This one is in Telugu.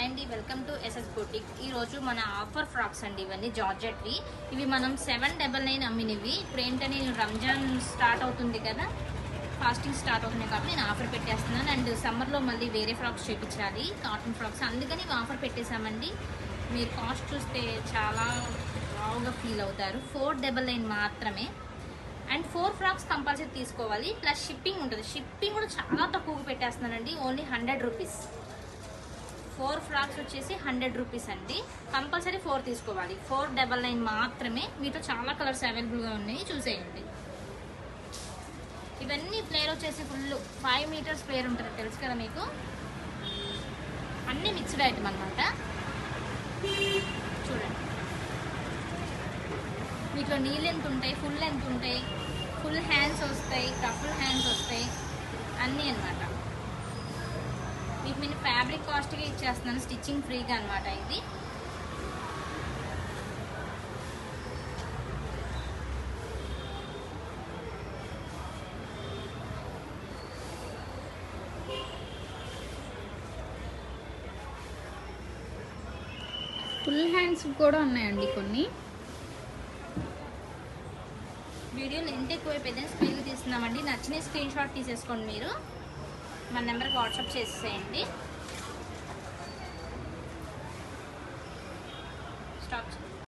హాయ్ అండి, వెల్కమ్ టు ఎస్ఎస్ బొటిక్. ఈరోజు మన ఆఫర్ ఫ్రాక్స్ అండి. ఇవన్నీ జార్జెట్వి. ఇవి మనం 799 అమ్మినవి. ఇప్పుడు ఏంటని రంజాన్ స్టార్ట్ అవుతుంది కదా, ఫాస్టింగ్ స్టార్ట్ అవుతున్నాయి కాబట్టి నేను ఆఫర్ పెట్టేస్తున్నాను. అండ్ సమ్మర్లో మళ్ళీ వేరే ఫ్రాక్స్ చేయించాలి, కాటన్ ఫ్రాక్స్, అందుకని ఆఫర్ పెట్టేశామండి. మీరు కాస్ట్ చూస్తే చాలా బాగా ఫీల్ అవుతారు. 499 మాత్రమే. అండ్ 4 ఫ్రాక్స్ కంపల్సరీ తీసుకోవాలి, ప్లస్ షిప్పింగ్ ఉంటుంది. షిప్పింగ్ కూడా చాలా తక్కువగా పెట్టేస్తున్నానండి, ఓన్లీ 100 రూపీస్. 4 ఫ్రాక్స్ వచ్చేసి 100 రూపీస్ అండి. కంపల్సరీ 4 తీసుకోవాలి. 499 మాత్రమే. మీతో చాలా కలర్స్ అవైలబుల్గా ఉన్నాయి, చూసేయండి. ఇవన్నీ ప్లేయర్ వచ్చేసి ఫుల్ 5 మీటర్స్ ప్లేయర్ ఉంటుంది, తెలుసు కదా మీకు. అన్నీ మిక్స్డ్ ఐటమ్ అనమాట. చూడండి, వీటిలో నీ లెంత్ ఉంటాయి, ఫుల్ లెంత్ ఉంటాయి, ఫుల్ హ్యాండ్స్ వస్తాయి, కపుల్ హ్యాండ్స్ వస్తాయి, అన్నీ అనమాట. మీకు నేను ఫ్యాబ్రిక్ కాస్ట్గా ఇచ్చేస్తున్నాను, స్టిచ్చింగ్ ఫ్రీగా అనమాట. ఇది ఫుల్ హ్యాండ్స్ కూడా ఉన్నాయండి కొన్ని. వీడియో లెంత్ ఎక్కువైపోయిందని స్పీడ్గా తీస్తున్నామండి. నచ్చిన స్క్రీన్ షాట్ తీసేసుకోండి. మీరు మన నెంబర్కి వాట్సాప్ చేసేసేయండి.